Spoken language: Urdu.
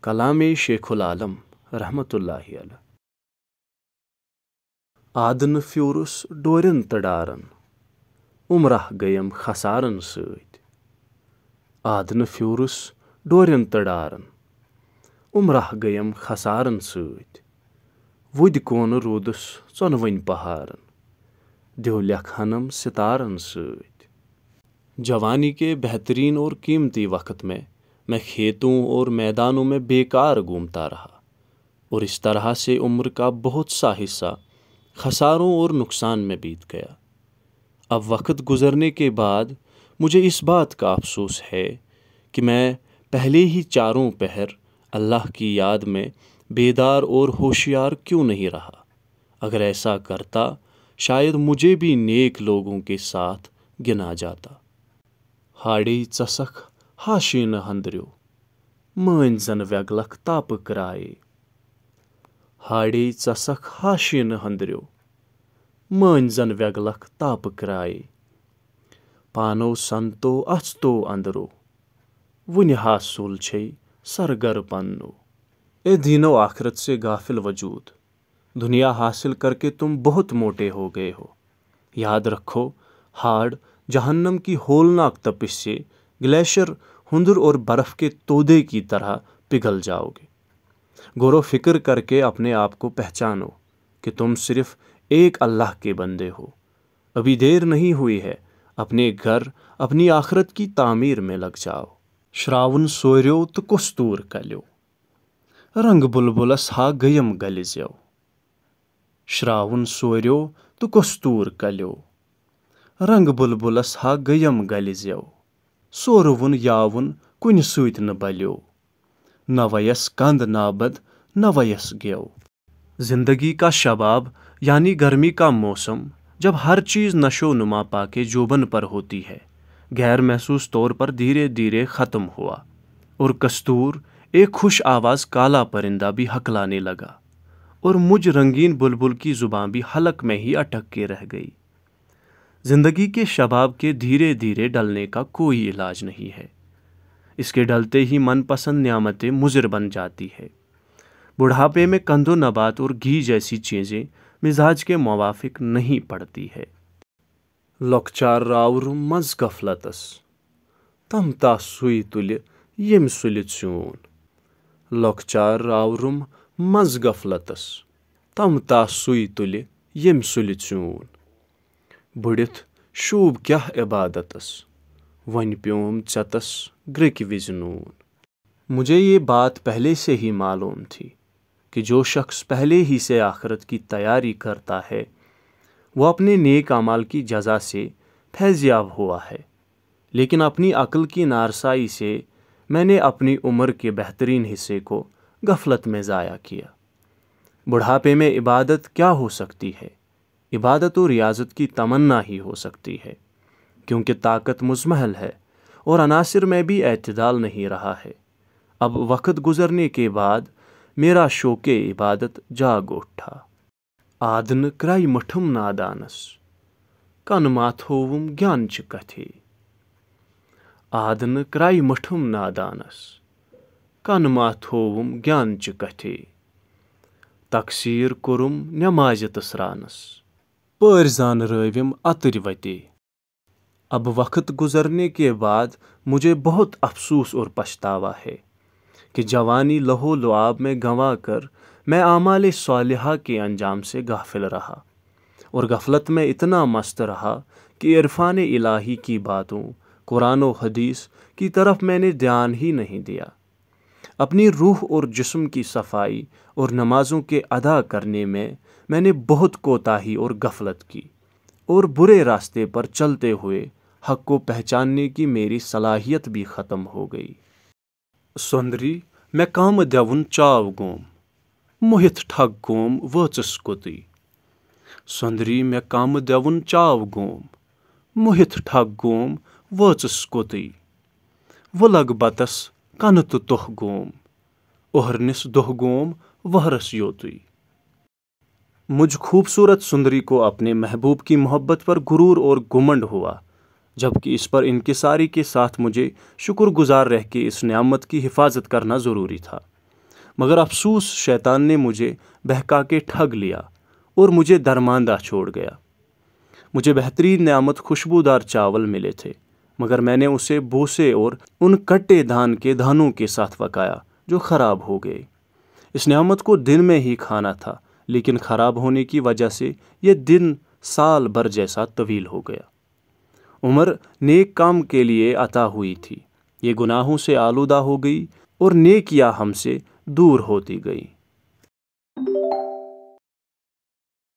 کلام شیخ العالم رحمت اللہ علیہ۔ آدن فیورس ڈورن تو ڈارن عمرہ گیم خسارن سۭتۍ۔ آدن فیورس ڈورن تو ڈارن عمرہ گیم خسارن سۭتۍ۔ وُدِ کون روٗدُس ژۄنوٕنۍ پہارن دیو لیکھانم ستارن سۭتۍ۔ جوانی کے بہترین اور قیمتی وقت میں کھیتوں اور میدانوں میں بیکار گھومتا رہا اور اس طرح سے عمر کا بہت سا حصہ خساروں اور نقصان میں بیت گیا۔ اب وقت گزرنے کے بعد مجھے اس بات کا افسوس ہے کہ میں پہلے ہی چاروں پہر اللہ کی یاد میں بیدار اور ہوشیار کیوں نہیں رہا۔ اگر ایسا کرتا شاید مجھے بھی نیک لوگوں کے ساتھ گنا جاتا۔ ہاڑے ژسکھ ہاشینہ ہندریو مٲنۍ زن ویگلکھ تاپہٕ کرایے۔ ہاڑے ژسکھ ہاشینہ ہندریو مٲنۍ زن ویگلکھ تاپہٕ کرایے۔ پانو سنتو اژتو اندرو وُنہِ حاصل چھے سرگر پنو۔ اے دین و آخرت سے غافل وجود، دنیا حاصل کر کے تم بہت موٹے ہو گئے ہو۔ یاد رکھو ہاڑ جہنم کی ہولناک تپش سے گلیشیر ہندر اور برف کے تودے کی طرح پگھل جاؤ گے۔ غور و فکر کر کے اپنے آپ کو پہچانو کہ تم صرف ایک اللہ کے بندے ہو۔ ابھی دیر نہیں ہوئی ہے، اپنے گھر اپنی آخرت کی تعمیر میں لگ جاؤ۔ شراون سوریو تو کستور کلیو رنگ بلبلس ہا گیم گلزیو۔ شراون سوریو تو کستور کلیو رنگ بلبلس ہا گیم گلزیو۔ سورون یاون کُنہِ سۭتۍ نہٕ بلیو نہ ویس کند نابد نہ ویس گیو۔ زندگی کا شباب یعنی گرمی کا موسم جب ہر چیز نشو نما پا کے جوبن پر ہوتی ہے، غیر محسوس طور پر دھیرے دھیرے ختم ہوا اور کستور ایک خوش آواز کالا پرندہ بھی ہکلانے لگا اور مجھ رنگین بلبل کی زباں بھی حلق میں ہی اٹک کے رہ گئی۔ زندگی کے شباب کے دھیرے دھیرے ڈلنے کا کوئی علاج نہیں ہے۔ اس کے ڈلتے ہی من پسند نعمتیں مضر بن جاتی ہے۔ بڑھاپے میں کند و نبات اور گھی جیسی چیزیں مزاج کے موافق نہیں پڑتی ہے۔ لۄکچار راورم مز غفلتس تم تا سُے تُلہِ ییٚمہِ سُلہِ ژیوٗن۔ لۄکچار راورم مز غفلتس تم تا سُے تُلہِ ییٚمہِ سُلہِ ژیوٗن۔ بٔڑِتھ شوٗب کیٛاہ عبادتس وۄنۍ پیوم ژےٚ تس گرٛکہِ وِزِ نوٗن۔ مجھے یہ بات پہلے سے ہی معلوم تھی کہ جو شخص پہلے ہی سے آخرت کی تیاری کرتا ہے وہ اپنے نیک اعمال کی جزا سے فیض یاب ہوا ہے، لیکن اپنی عقل کی نارسائی سے میں نے اپنی عمر کے بہترین حصے کو غفلت میں ضائع کیا۔ بڑھاپے میں عبادت کیا ہو سکتی ہے؟ عبادت و ریاضت کی تمنا ہی ہو سکتی ہے، کیونکہ طاقت مزمحل ہے اور عناصر میں بھی اعتدال نہیں رہا ہے۔ اب وقت گزرنے کے بعد میرا شوق عبادت جاگ اٹھا۔ آدن کرائی مٹھم نادانس کن ماتھووم گیان چہ کتھے۔ آدن کرائی مٹھم نادانس کن ماتھووم گیان چہ کتھے۔ تقصیر کورم نمازِ تسرانس پٲرۍ زان رٲوِم اتٕرۍ وتے۔ اب وقت گزرنے کے بعد مجھے بہت افسوس اور پچھتاوا ہے کہ جوانی لہو لعاب میں گنوا کر میں اعمال صالحہ کے انجام سے غافل رہا اور غفلت میں اتنا مست رہا کہ عرفان الہی کی باتوں، قرآن و حدیث کی طرف میں نے دھیان ہی نہیں دیا۔ اپنی روح اور جسم کی صفائی اور نمازوں کے ادا کرنے میں نے بہت کوتاہی اور غفلت کی اور برے راستے پر چلتے ہوئے حق کو پہچاننے کی میری صلاحیت بھی ختم ہو گئی۔ سندری میں کام دیون چاو گوم موہت ٹھگ گوم وٲژٕس کوٚتٕے۔ سندری میں کام دیون چاو گوم موہت ٹھگ گوم وٲژٕس کوٚتٕے۔ وُلگ بتس کنہٕ تہٕ توہ گوم اوہرنس دۄہ گوم وہرس یوتٕے۔ مجھ خوبصورت سندری کو اپنے محبوب کی محبت پر غرور اور گھمنڈ ہوا، جبکہ اس پر انکساری کے ساتھ مجھے شکر گزار رہ کے اس نعمت کی حفاظت کرنا ضروری تھا۔ مگر افسوس شیطان نے مجھے بہکا کے ٹھگ لیا اور مجھے درماندہ چھوڑ گیا۔ مجھے بہترین نعمت خوشبودار چاول ملے تھے، مگر میں نے اسے بوسے اور ان کٹے دھان کے دانوں کے ساتھ پکایا جو خراب ہو گئے۔ اس نعمت کو دن میں ہی کھانا تھا، لیکن خراب ہونے کی وجہ سے یہ دن سال بھر جیسا طویل ہو گیا۔ عمر نیک کام کے لیے عطا ہوئی تھی، یہ گناہوں سے آلودہ ہو گئی اور نیکیاں ہم سے دور ہوتی گئی۔